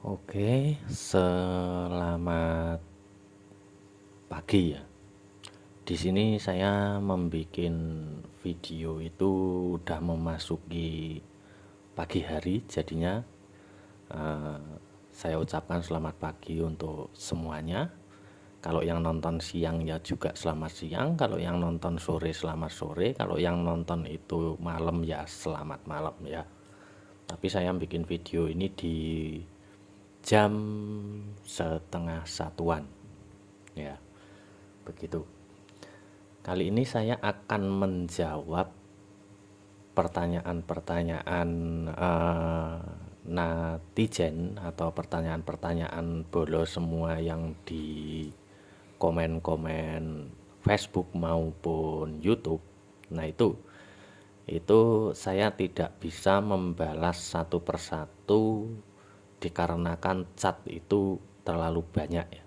Oke, selamat pagi ya. Di sini saya membuat video itu udah memasuki pagi hari, jadinya eh, saya ucapkan selamat pagi untuk semuanya. Kalau yang nonton siang ya juga selamat siang, kalau yang nonton sore selamat sore, kalau yang nonton itu malam ya selamat malam ya. Tapi saya bikin video ini di jam setengah satuan ya, begitu. Kali ini saya akan menjawab pertanyaan-pertanyaan netizen atau pertanyaan-pertanyaan bolos semua yang di komen-komen Facebook maupun YouTube. Nah, itu saya tidak bisa membalas satu persatu dikarenakan chat itu terlalu banyak ya.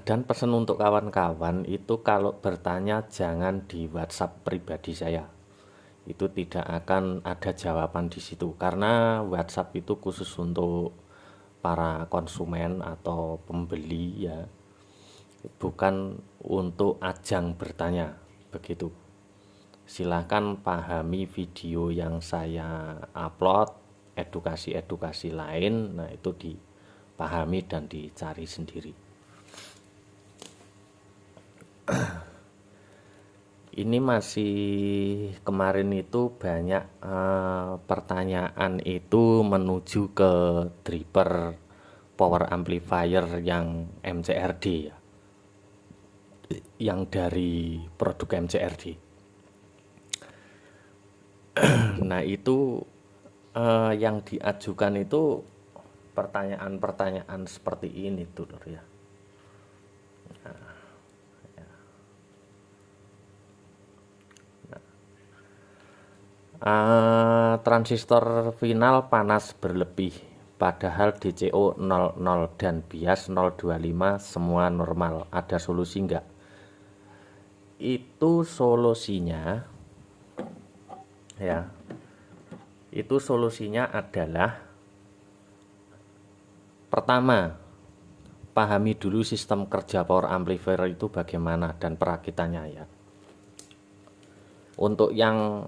Dan pesan untuk kawan-kawan itu kalau bertanya jangan di WhatsApp pribadi saya. Itu tidak akan ada jawaban di situ karena WhatsApp itu khusus untuk para konsumen atau pembeli ya. Bukan untuk ajang bertanya begitu. Silahkan pahami video yang saya upload, edukasi-edukasi lain, nah itu dipahami dan dicari sendiri. Ini masih kemarin itu banyak pertanyaan itu menuju ke driver power amplifier yang MCRD ya, yang dari produk MCRD. Nah itu yang diajukan itu pertanyaan-pertanyaan seperti ini tuh ya. Transistor final panas berlebih, padahal DCO 00 dan bias 025 semua normal. Ada solusi enggak? Itu solusinya ya. Itu solusinya adalah pertama, pahami dulu sistem kerja power amplifier itu bagaimana dan perakitannya ya. Untuk yang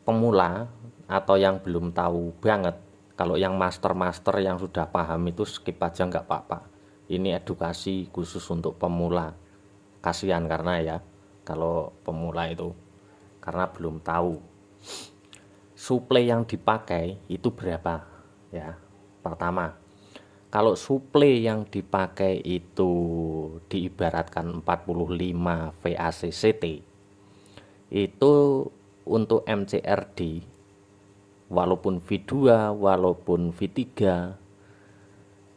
pemula atau yang belum tahu banget, kalau yang master-master yang sudah paham itu skip aja nggak apa-apa. Ini edukasi khusus untuk pemula. Kasihan karena ya kalau pemula itu karena belum tahu suplai yang dipakai itu berapa ya. Pertama, kalau suplai yang dipakai itu diibaratkan 45 VAC-CT, itu untuk MCRD walaupun V2 walaupun V3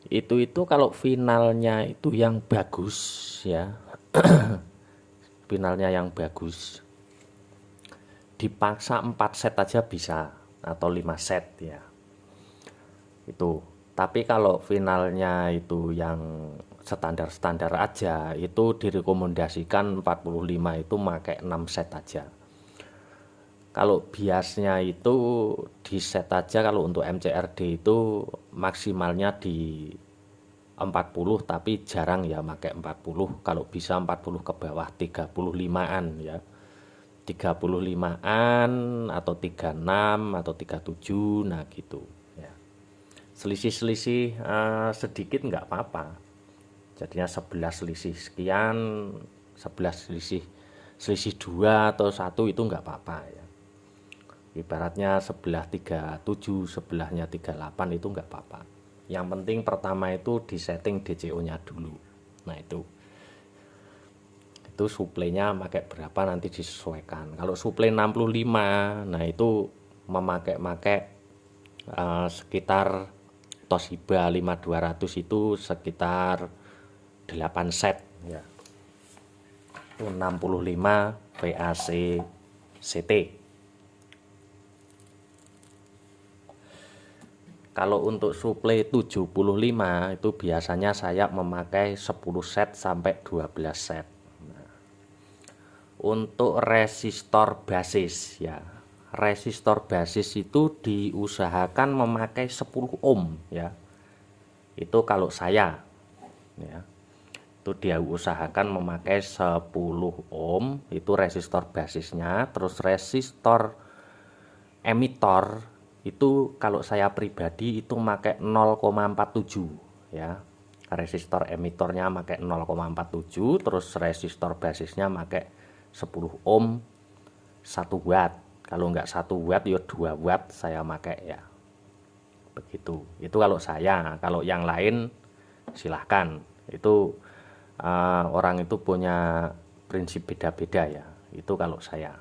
itu kalau finalnya itu yang bagus ya, finalnya yang bagus dipaksa 4 set aja bisa atau 5 set ya itu. Tapi kalau finalnya itu yang standar-standar aja itu direkomendasikan 45 itu pakai 6 set aja. Kalau biasnya itu di set aja kalau untuk MCRD itu maksimalnya di 40 tapi jarang ya pakai 40. Kalau bisa 40 ke bawah 35-an ya. 35-an atau 36 atau 37 nah gitu ya. Selisih-selisih sedikit nggak apa-apa. Jadinya 11 selisih sekian, 11 selisih 2 atau 1 itu nggak apa-apa ya. Ibaratnya sebelah 37 sebelahnya 38 itu nggak apa-apa. Yang penting pertama itu disetting DCO nya dulu. Nah itu suplainya pakai berapa nanti disesuaikan. Kalau suplai 65 nah itu memakai sekitar Toshiba 5200 itu sekitar 8 set ya. Itu 65 VAC CT. Kalau untuk suplai 75 itu biasanya saya memakai 10 set sampai 12 set. Nah, untuk resistor basis ya, resistor basis itu diusahakan memakai 10 ohm ya. Itu kalau saya ya. Itu dia usahakan memakai 10 ohm itu resistor basisnya. Terus resistor emitor itu kalau saya pribadi itu pakai 0,47 ya. Resistor emitornya pakai 0,47, terus resistor basisnya pakai 10 ohm 1 watt. Kalau enggak 1 watt ya 2 watt saya pakai ya. Begitu. Itu kalau saya. Kalau yang lain silahkan. Itu orang itu punya prinsip beda-beda ya. Itu kalau saya.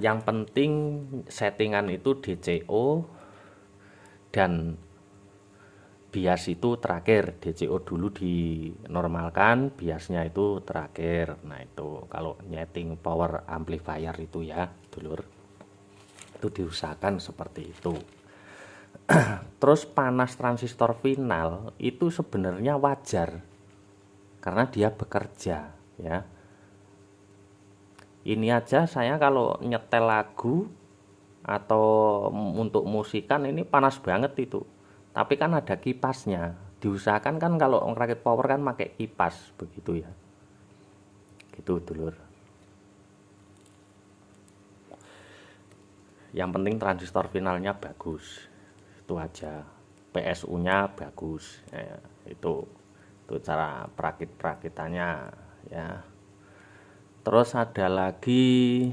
Yang penting settingan itu DCO dan bias itu terakhir. DCO dulu dinormalkan, biasnya itu terakhir. Nah itu kalau nyeting power amplifier itu ya dulur, itu diusahakan seperti itu. Terus panas transistor final itu sebenarnya wajar karena dia bekerja ya. Ini aja saya kalau nyetel lagu atau untuk musikan ini panas banget itu. Tapi kan ada kipasnya. Diusahakan kan kalau ngerakit power kan pakai kipas begitu ya. Gitu dulur. Yang penting transistor finalnya bagus. Itu aja. PSU-nya bagus ya, itu cara perakit-perakitannya ya. Terus ada lagi,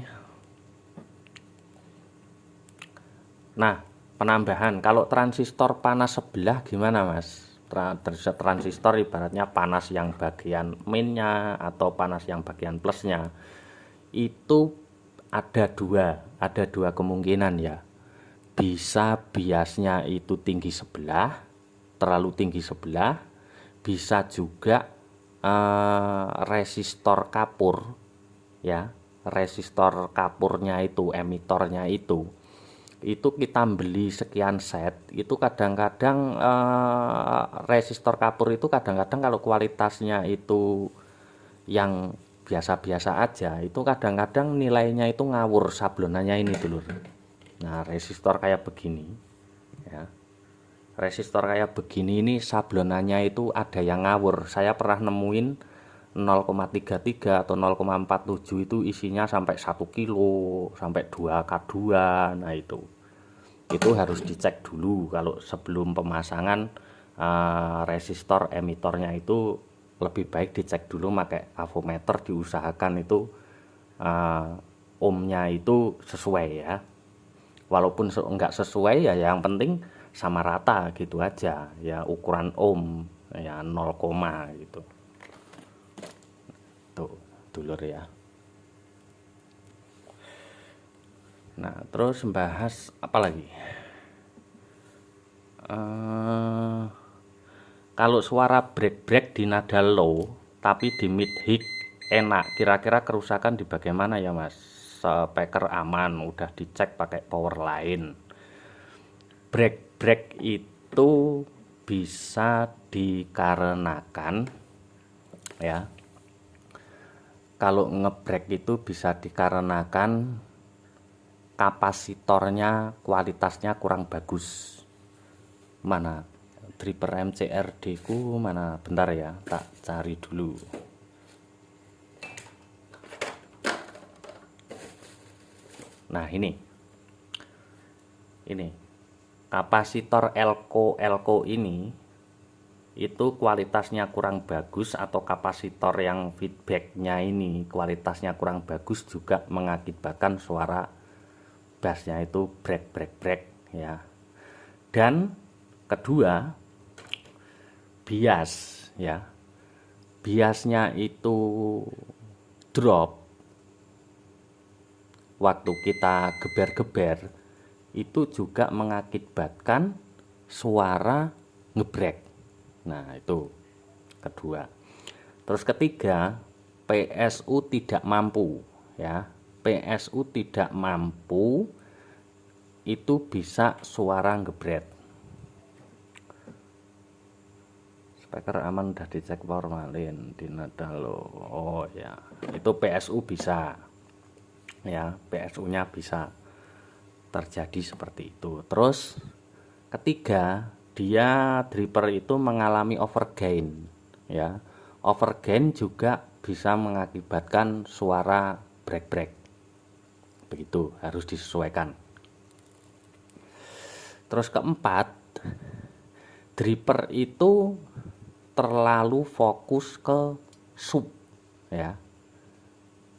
nah penambahan kalau transistor panas sebelah gimana mas? Transistor ibaratnya panas yang bagian minnya atau panas yang bagian plusnya itu ada dua kemungkinan ya. Bisa biasnya itu tinggi sebelah, terlalu tinggi sebelah. Bisa juga resistor kapur ya, resistor kapurnya itu, emitornya itu kita beli sekian set. Itu kadang-kadang resistor kapur itu kadang-kadang kalau kualitasnya itu yang biasa-biasa aja, itu kadang-kadang nilainya itu ngawur sablonannya ini dulur. Nah resistor kayak begini ya, resistor kayak begini ini sablonannya itu ada yang ngawur. Saya pernah nemuin 0,33 atau 0,47 itu isinya sampai 1 kilo sampai 2 K2. Nah itu harus dicek dulu kalau sebelum pemasangan resistor emitornya. Itu lebih baik dicek dulu pakai avometer, diusahakan itu ohmnya itu sesuai ya. Walaupun enggak sesuai ya yang penting sama rata gitu aja ya, ukuran ohm ya 0, gitu. Tuh dulur ya. Nah terus bahas apa lagi, kalau suara break di nada low tapi di mid high enak, kira-kira kerusakan di bagaimana ya mas? Speaker aman, udah dicek pakai power line. Break itu bisa dikarenakan ya, kalau ngebrek itu bisa dikarenakan kapasitornya kualitasnya kurang bagus. Mana driver MCRD ku mana, bentar ya tak cari dulu. Nah ini kapasitor elko ini itu kualitasnya kurang bagus, atau kapasitor yang feedbacknya ini kualitasnya kurang bagus juga mengakibatkan suara bassnya itu break ya. Dan kedua bias ya, biasnya itu drop waktu kita geber-geber, itu juga mengakibatkan suara ngebrek. Nah itu kedua. Terus ketiga, PSU tidak mampu ya, PSU tidak mampu itu bisa suara ngebret. Speaker aman udah dicek power line di nada low. Oh ya, itu PSU bisa. ya, PSU-nya bisa terjadi seperti itu. Terus ketiga, dia dripper itu mengalami overgain, ya. Overgain juga bisa mengakibatkan suara brek-brek. Begitu, harus disesuaikan. Terus keempat, dripper itu terlalu fokus ke sub, ya.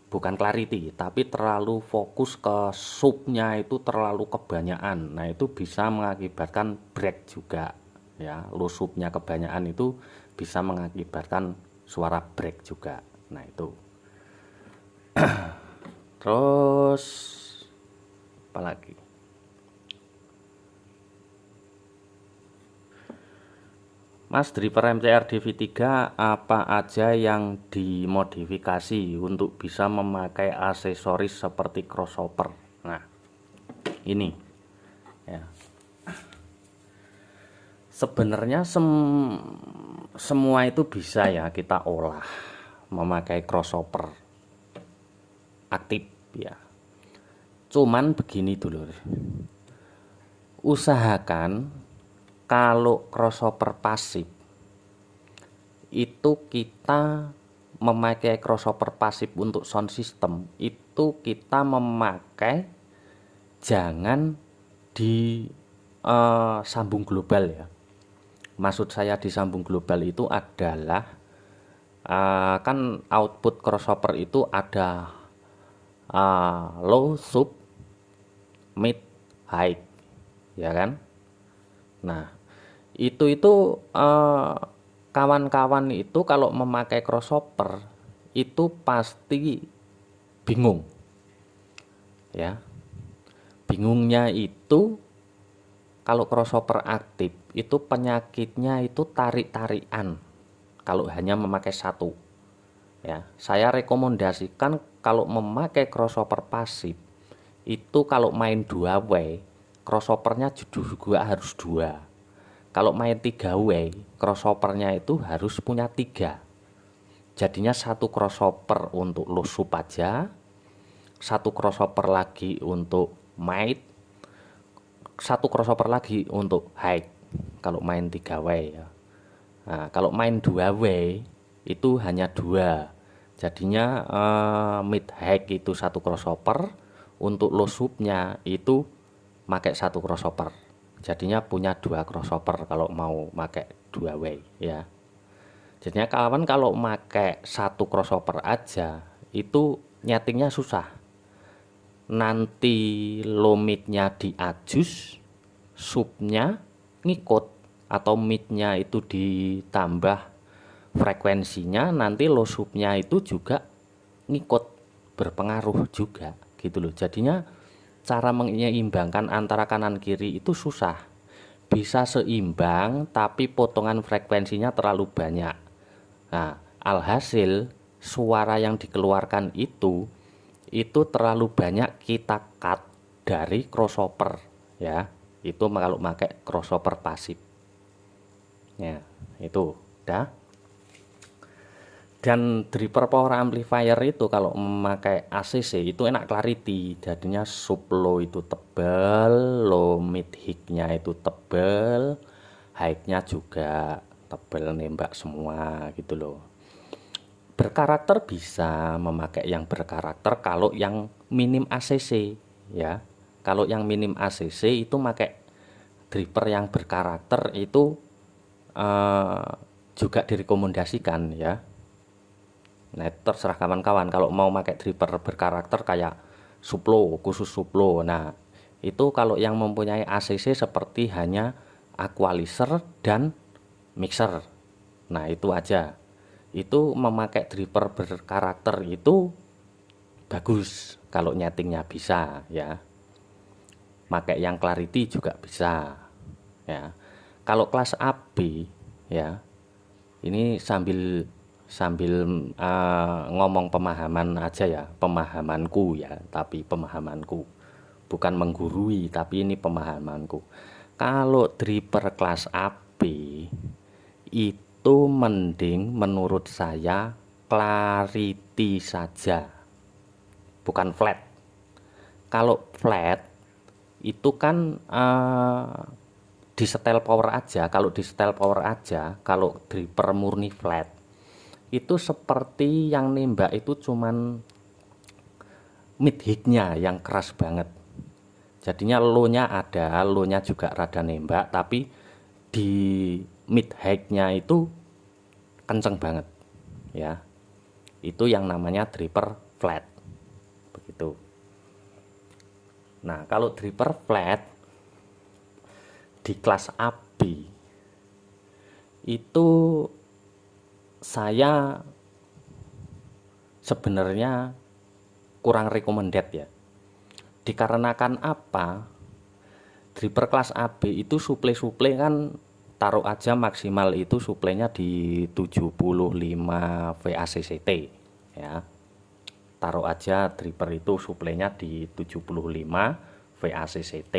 Bukan clarity, tapi terlalu fokus ke subnya itu terlalu kebanyakan. Nah, itu bisa mengakibatkan break juga, ya. Low subnya kebanyakan itu bisa mengakibatkan suara break juga. Nah, itu. Terus apa lagi? Mas, dripper MCR DV3 apa aja yang dimodifikasi untuk bisa memakai aksesoris seperti crossover? Nah, ini ya. Sebenarnya semua itu bisa ya kita olah memakai crossover aktif ya. Cuman begini dulu. Usahakan kalau crossover pasif itu kita memakai crossover pasif untuk sound system itu kita memakai jangan di sambung global ya. Maksud saya di sambung global itu adalah kan output crossover itu ada low, sub, mid, high, ya kan? Nah, itu kawan-kawan itu kalau memakai crossover itu pasti bingung, ya. Bingungnya itu kalau crossover aktif itu penyakitnya itu tarik-tarikan kalau hanya memakai satu, ya. Saya rekomendasikan kalau memakai crossover pasif itu kalau main 2 way crossovernya juga harus 2. Kalau main 3 way crossovernya itu harus punya 3. Jadinya satu crossover untuk low sub aja, satu crossover lagi untuk mid, satu crossover lagi untuk high kalau main 3 way ya. Nah, kalau main 2 way itu hanya 2. Jadinya mid high itu satu crossover, untuk low subnya itu pakai satu crossover. Jadinya punya 2 crossover kalau mau pakai 2 way ya. Jadinya kawan kalau pakai satu crossover aja itu nyetingnya susah. Nanti low midnya diadjust, subnya ngikut atau midnya itu ditambah frekuensinya, nanti low subnya itu juga ngikut, berpengaruh juga gitu loh. Jadinya cara menyeimbangkan antara kanan kiri itu susah. Bisa seimbang tapi potongan frekuensinya terlalu banyak. Nah, alhasil suara yang dikeluarkan itu terlalu banyak kita cut dari crossover ya. Itu kalau pakai crossover pasif. Ya, itu udah. Dan dripper power amplifier itu kalau memakai ACC itu enak clarity, jadinya sub low itu tebal, low mid high-nya itu tebal, high-nya juga tebal, nembak semua gitu loh. Berkarakter bisa memakai yang berkarakter kalau yang minim ACC ya. Kalau yang minim ACC itu pakai dripper yang berkarakter itu juga direkomendasikan ya. Nah, terserah kawan-kawan kalau mau pakai dripper berkarakter kayak suplo, khusus suplo. Nah, itu kalau yang mempunyai ACC seperti hanya equalizer dan mixer. Nah, itu aja. Itu memakai dripper berkarakter itu bagus kalau nyetingnya bisa ya. Pakai yang clarity juga bisa ya. Kalau kelas AB ya. Ini sambil ngomong pemahaman aja ya, pemahamanku ya, tapi pemahamanku bukan menggurui, tapi ini pemahamanku. Kalau dripper kelas AB itu mending menurut saya clarity saja, bukan flat Kalau flat itu kan di setel power aja. Kalau di setel power aja, kalau driver murni flat itu seperti yang nembak itu cuman mid hignya yang keras banget. Jadinya low-nya ada, low-nya juga rada nembak, tapi di mid high-nya itu kenceng banget ya. Itu yang namanya driver flat begitu. Nah, kalau driver flat di kelas AB itu saya sebenarnya kurang recommended ya. Dikarenakan apa? Driver kelas AB itu suplai kan taruh aja maksimal itu suplainya di 75 VACCT ya. Taruh aja driver itu suplainya di 75 VACCT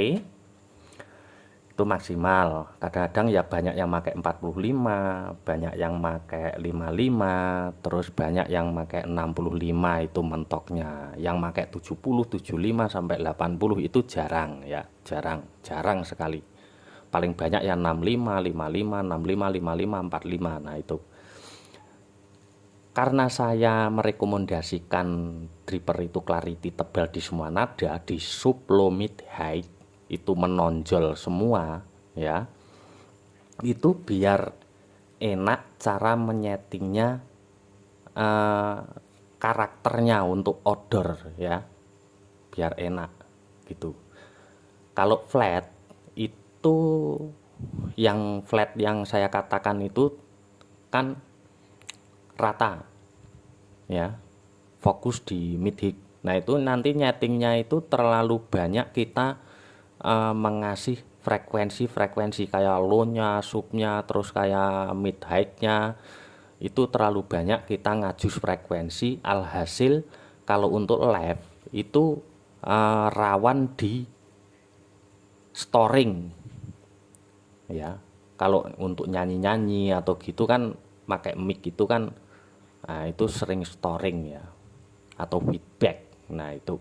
itu maksimal. Kadang-kadang ya banyak yang pakai 45, banyak yang pakai 55, terus banyak yang pakai 65 itu mentoknya. Yang pakai 70, 75 sampai 80 itu jarang ya, jarang sekali. Paling banyak yang 65, 55, 65, 55, 45. Nah, itu. Karena saya merekomendasikan driver itu clarity tebal di semua nada, di sub, low, mid, high itu menonjol semua ya, itu biar enak cara menyetingnya, karakternya untuk odor ya, biar enak gitu. Kalau flat itu, yang flat yang saya katakan itu kan rata ya, fokus di mid high. Nah, itu nanti nyetingnya itu terlalu banyak kita mengasih frekuensi kayak low-nya, sub-nya, terus kayak mid high-nya itu terlalu banyak kita ngajus frekuensi, alhasil kalau untuk live itu rawan di storing ya. Kalau untuk nyanyi-nyanyi atau gitu kan pakai mic itu kan, nah itu sering storing ya, atau feedback. Nah itu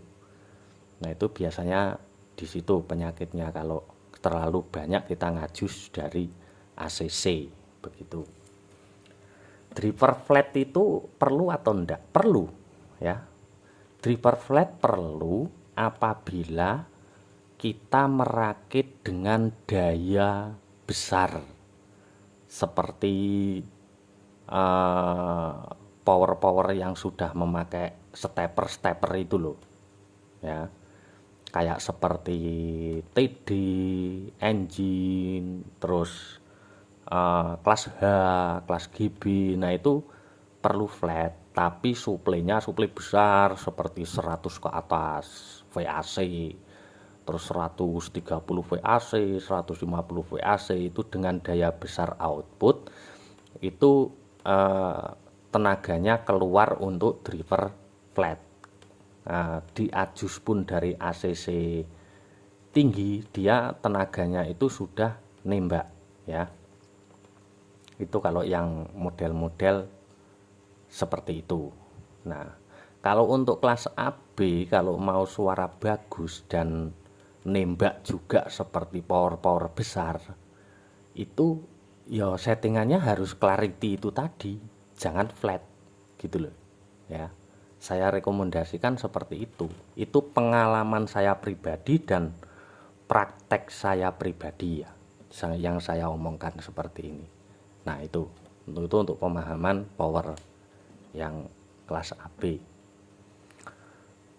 biasanya di situ penyakitnya kalau terlalu banyak kita ngajus dari ACC begitu. Driver flat itu perlu atau enggak? Perlu ya. Driver flat perlu apabila kita merakit dengan daya besar seperti power-power yang sudah memakai stepper itu loh ya, kayak seperti TD, engine, terus kelas H, kelas GB. Nah, itu perlu flat, tapi suplainya suplai besar seperti 100 ke atas VAC, terus 130 VAC, 150 VAC itu dengan daya besar output itu tenaganya keluar untuk driver flat. Nah, diajus pun dari ACC tinggi, dia tenaganya itu sudah nembak ya. Itu kalau yang model-model seperti itu. Nah, kalau untuk kelas AB, kalau mau suara bagus dan nembak juga seperti power-power besar, itu ya settingannya harus clarity itu tadi, jangan flat gitu loh ya. Saya rekomendasikan seperti itu pengalaman saya pribadi dan praktek saya pribadi ya, yang saya omongkan seperti ini. Nah, itu untuk pemahaman power yang kelas AB.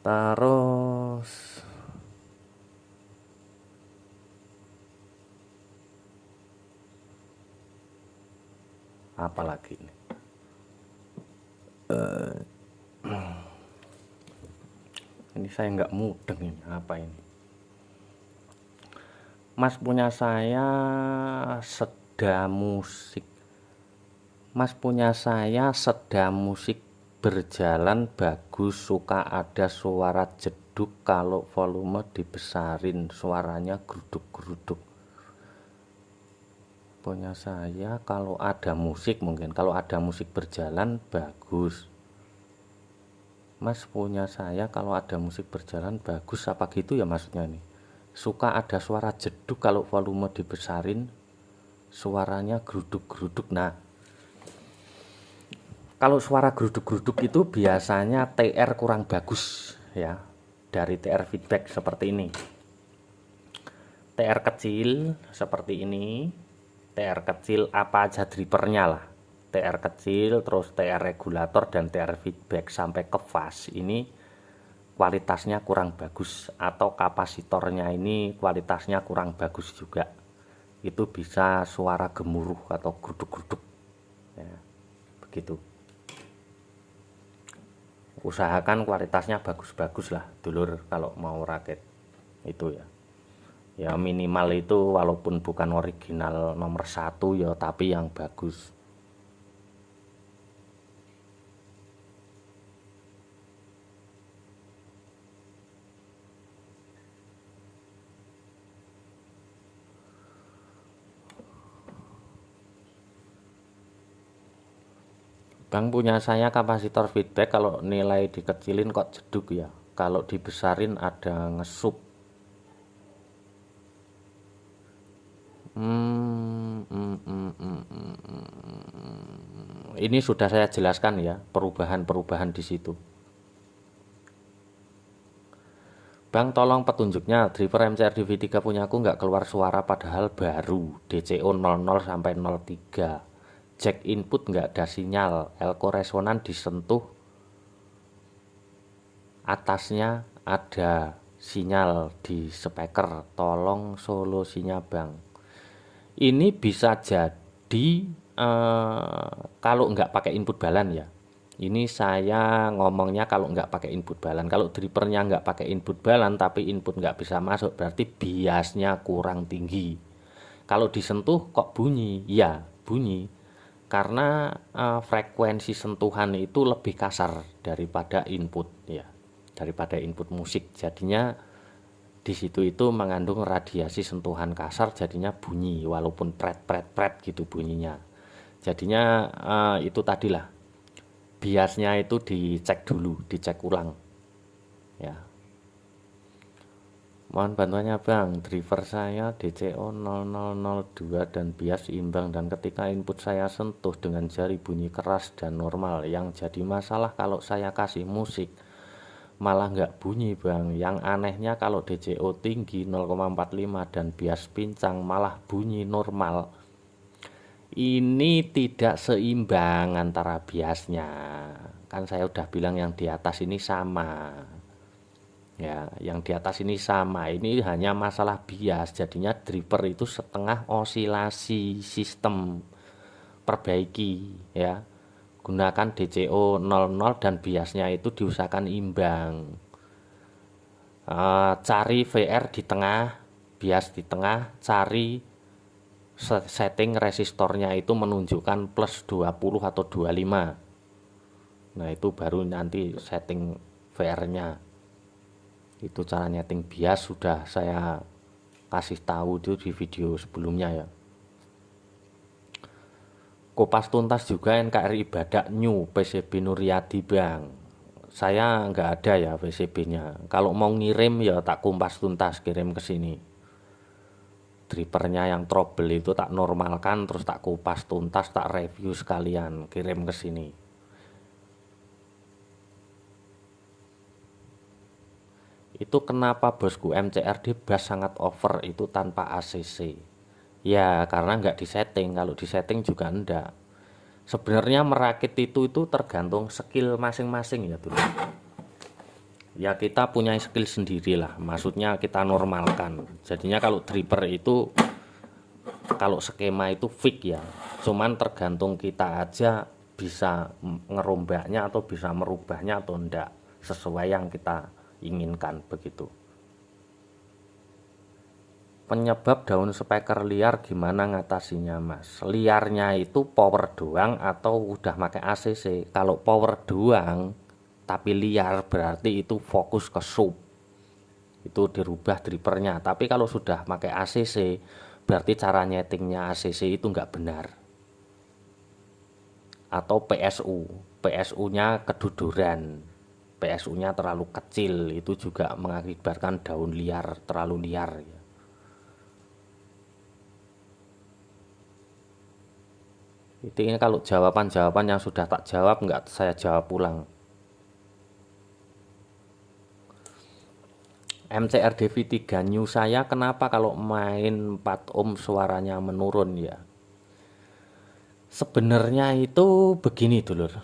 Terus apa lagi nih? Ini saya nggak mudeng ini, apa ini? Mas punya saya seda musik. Mas punya saya seda musik berjalan bagus, suka ada suara jeduk, kalau volume dibesarin suaranya geruduk-geruduk. Punya saya kalau ada musik, mungkin kalau ada musik berjalan bagus. Mas, punya saya kalau ada musik berjalan bagus apa gitu ya maksudnya nih? Suka ada suara jeduk kalau volume dibesarin, suaranya geruduk-geruduk. Nah, kalau suara geruduk-geruduk itu biasanya TR kurang bagus ya. Dari TR feedback seperti ini. TR kecil seperti ini. TR kecil apa aja drivernya lah. TR kecil, terus TR regulator dan TR feedback sampai ke fast ini kualitasnya kurang bagus, atau kapasitornya ini kualitasnya kurang bagus juga. Itu bisa suara gemuruh atau geruduk-geruduk ya, begitu. Usahakan kualitasnya bagus-bagus lah dulur kalau mau rakit itu ya. Ya minimal itu walaupun bukan original nomor 1 ya, tapi yang bagus. Bang, punya saya kapasitor feedback kalau nilai dikecilin kok jeduk ya. Kalau dibesarin ada ngesup. Ini sudah saya jelaskan ya, perubahan-perubahan di situ. Bang, tolong petunjuknya, driver MCR DV3 punyaku nggak keluar suara padahal baru, DCO 00 sampai 03. Jack input nggak ada sinyal, elko resonan disentuh, atasnya ada sinyal di speaker, tolong solusinya bang. Ini bisa jadi kalau nggak pakai input balan ya. Ini saya ngomongnya kalau nggak pakai input balan. Kalau drivernya nggak pakai input balan tapi input nggak bisa masuk, berarti biasnya kurang tinggi. Kalau disentuh kok bunyi? Ya bunyi, karena frekuensi sentuhan itu lebih kasar daripada input ya, daripada input musik. Jadinya di situ itu mengandung radiasi sentuhan kasar, jadinya bunyi walaupun pret gitu bunyinya. Jadinya itu tadilah, biasnya itu dicek dulu, dicek ulang ya. Mohon bantuannya bang, driver saya DCO 0002 dan bias imbang, dan ketika input saya sentuh dengan jari bunyi keras dan normal. Yang jadi masalah kalau saya kasih musik malah nggak bunyi bang. Yang anehnya kalau DCO tinggi 0,45 dan bias pincang malah bunyi normal. Ini tidak seimbang antara biasnya. Kan saya udah bilang yang di atas ini sama ya, yang di atas ini sama. Ini hanya masalah bias, jadinya driver itu setengah osilasi sistem. Perbaiki ya, gunakan DCO 00 dan biasnya itu diusahakan imbang. Cari VR di tengah, bias di tengah, cari setting resistornya itu menunjukkan plus 20 atau 25. Nah itu baru nanti setting VR nya. Itu cara nyeting bias sudah saya kasih tahu itu di video sebelumnya ya. Kopas tuntas juga NKRI Badak New PCB Nuryadi bang. Saya nggak ada ya PCB-nya. Kalau mau ngirim ya tak kumpas tuntas kirim ke sini. Drivernya yang trouble itu tak normalkan, terus tak kupas tuntas, tak review sekalian kirim ke sini. Itu kenapa bosku MCRD bass sangat over itu tanpa ACC? Ya karena nggak disetting. Kalau disetting juga enggak. Sebenarnya merakit itu tergantung skill masing-masing ya tuh. Ya kita punya skill sendiri lah. Maksudnya kita normalkan. Jadinya kalau driver itu, kalau skema itu fix ya. Cuman tergantung kita aja bisa ngerombaknya atau bisa merubahnya atau enggak sesuai yang kita inginkan begitu. Penyebab daun speaker liar gimana ngatasinya mas? Liarnya itu power doang atau udah pakai ACC? Kalau power doang tapi liar berarti itu fokus ke sub, itu dirubah drivernya. Tapi kalau sudah pakai ACC berarti cara nyetingnya ACC itu nggak benar. Atau PSU nya keduduran. PSU-nya terlalu kecil, itu juga mengakibatkan daun liar terlalu liar ya. Itu ini kalau jawaban-jawaban yang sudah tak jawab nggak saya jawab ulang. MCRD V3 New saya kenapa kalau main 4 ohm suaranya menurun ya? Sebenarnya itu begini dulur.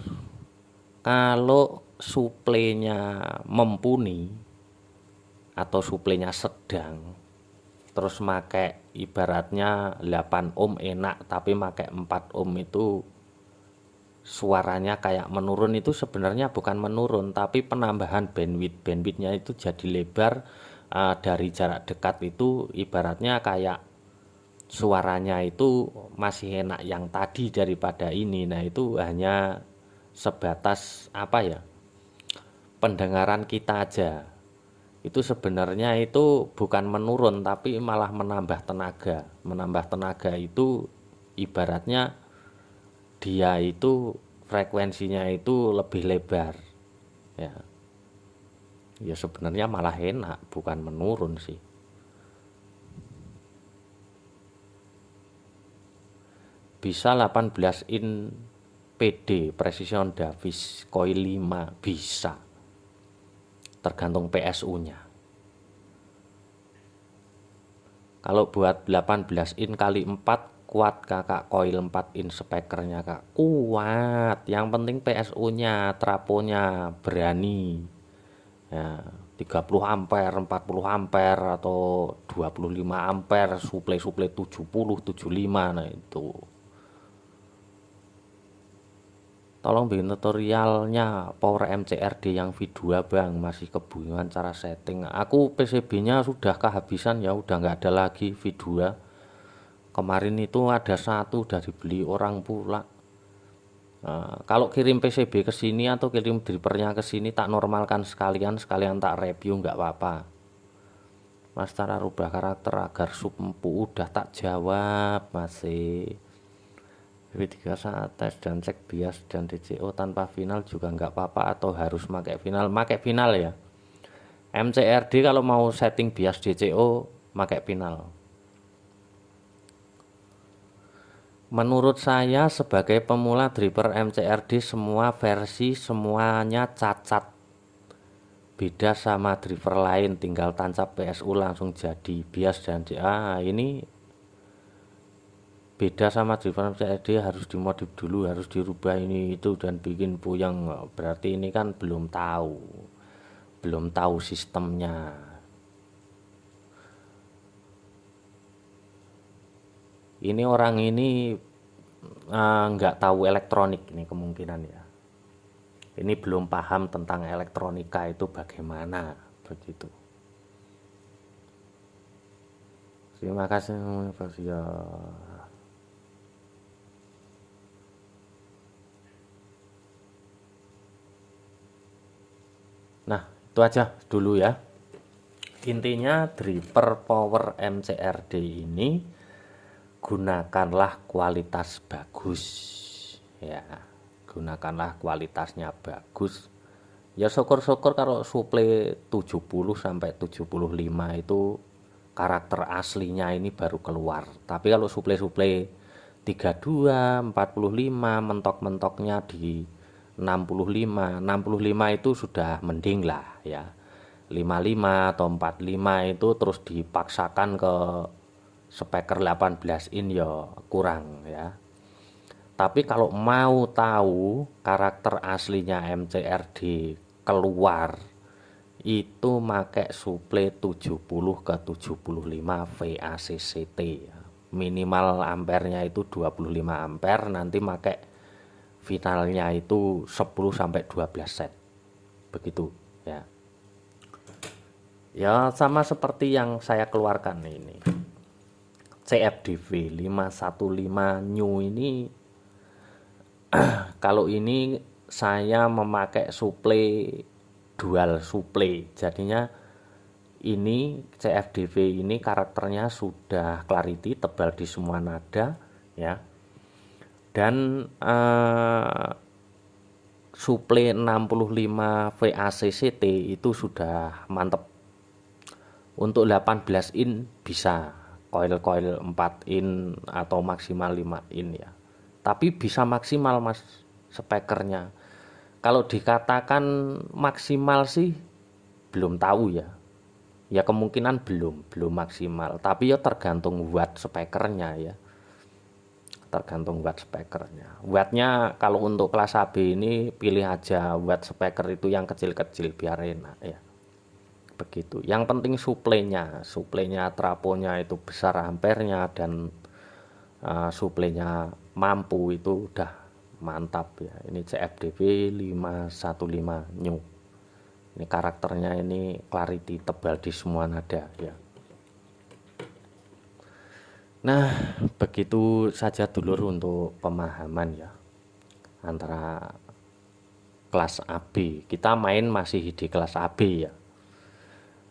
Kalau suplenya mumpuni atau suplenya sedang, terus make ibaratnya 8 ohm enak, tapi make 4 ohm itu suaranya kayak menurun, itu sebenarnya bukan menurun tapi penambahan bandwidthnya itu jadi lebar. Dari jarak dekat itu ibaratnya kayak suaranya itu masih enak yang tadi daripada ini. Nah itu hanya sebatas apa ya, pendengaran kita aja. Itu sebenarnya itu bukan menurun tapi malah menambah tenaga. Menambah tenaga itu ibaratnya dia itu frekuensinya itu lebih lebar ya. Ya sebenarnya malah enak, bukan menurun sih. Bisa 18 in PD Precision Davis coil 5 bisa, tergantung PSU-nya. Kalau buat 18 in kali 4 kuat kakak, coil 4 in speakernya kak kuat. Yang penting PSU-nya, traponya berani ya, 30 ampere, 40 ampere atau 25 ampere, suplai 70, 75. Nah itu tolong bikin tutorialnya power MCRD yang V2 bang, masih kebingungan cara setting. Aku PCB nya sudah kehabisan ya, udah nggak ada lagi V2. Kemarin itu ada satu udah dibeli orang pula. Kalau kirim PCB ke sini atau kirim drivernya ke sini tak normalkan sekalian tak review nggak apa-apa. Mas cara rubah karakter agar sub empuk udah tak jawab masih. V3 saat tes dan cek bias dan DCO tanpa final juga nggak apa-apa atau harus pakai final? Pakai final ya. MCRD kalau mau setting bias DCO pakai final. Menurut saya sebagai pemula driver MCRD semua versi semuanya cacat. Beda sama driver lain, tinggal tancap PSU langsung jadi bias dan ini beda sama driver MCRD, harus dimodif dulu, harus dirubah ini itu dan bikin puyeng. Berarti ini kan belum tahu sistemnya. Ini orang ini nggak tahu elektronik ini kemungkinan ya. Ini belum paham tentang elektronika itu bagaimana begitu. Terima kasih ya. Nah itu aja dulu ya. Intinya driver power MCRD ini gunakanlah kualitas bagus ya, gunakanlah kualitasnya bagus ya. Syukur-syukur kalau suplai 70 sampai 75 itu karakter aslinya ini baru keluar. Tapi kalau suplai 32, 45 mentok-mentoknya di 65 itu sudah mending lah ya. 55 atau 45 itu terus dipaksakan ke speaker 18 in ya kurang ya. Tapi kalau mau tahu karakter aslinya MCRD keluar itu pakai suplai 70 ke 75 VACCT ya. Minimal ampernya itu 25 ampere, nanti pakai finalnya itu 10 sampai 12 set. Begitu ya. Ya sama seperti yang saya keluarkan ini. CFDV 515 New ini kalau ini saya memakai suplai dual suplai, jadinya ini CFDV ini karakternya sudah clarity, tebal di semua nada ya. Dan suple 65 VACCT itu sudah mantep. Untuk 18 in bisa coil-coil 4 in atau maksimal 5 in ya. Tapi bisa maksimal mas spekernya. Kalau dikatakan maksimal sih belum tahu ya. Ya kemungkinan belum maksimal. Tapi ya tergantung watt spekernya ya. Tergantung watt spekernya. Wattnya kalau untuk kelas AB ini pilih aja watt speaker itu yang kecil-kecil biar enak ya. Begitu. Yang penting suplenya traponya itu besar ampernya dan suplenya mampu, itu udah mantap ya. Ini CFDV 515 new. Ini karakternya ini clarity, tebal di semua nada ya. Nah, begitu saja dulur untuk pemahaman ya antara kelas AB. Kita main masih di kelas AB ya.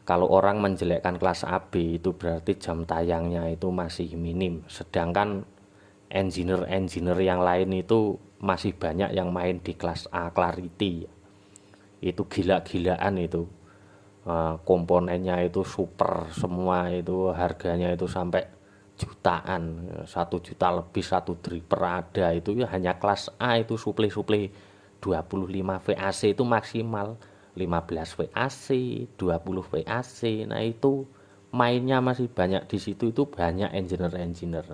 Kalau orang menjelekkan kelas AB itu berarti jam tayangnya itu masih minim. Sedangkan engineer yang lain itu masih banyak yang main di kelas A clarity. Itu gila-gilaan itu. Komponennya itu super semua, itu harganya itu sampai jutaan, 1 juta lebih, 1 dripper ada. Itu ya hanya kelas A itu suple-suple 25 VAC itu maksimal. 15 VAC, 20 VAC. Nah, itu mainnya masih banyak di situ, itu banyak engineer.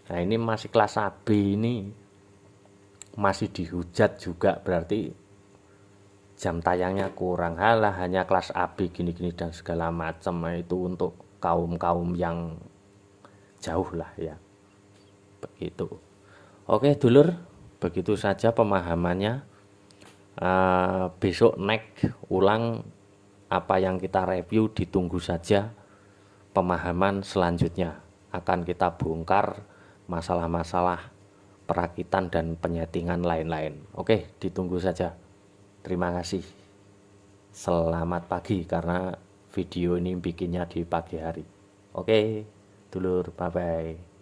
Nah, ini masih kelas AB, ini masih dihujat juga, berarti jam tayangnya kurang. Halah, hanya kelas AB gini-gini dan segala macam. Nah, itu untuk kaum yang jauh lah ya. Begitu. Oke dulur, begitu saja pemahamannya. Besok next ulang apa yang kita review, ditunggu saja pemahaman selanjutnya. Akan kita bongkar masalah-masalah perakitan dan penyetingan lain-lain. Oke, ditunggu saja. Terima kasih. Selamat pagi karena video ini bikinnya di pagi hari. Oke, dulur, bye-bye.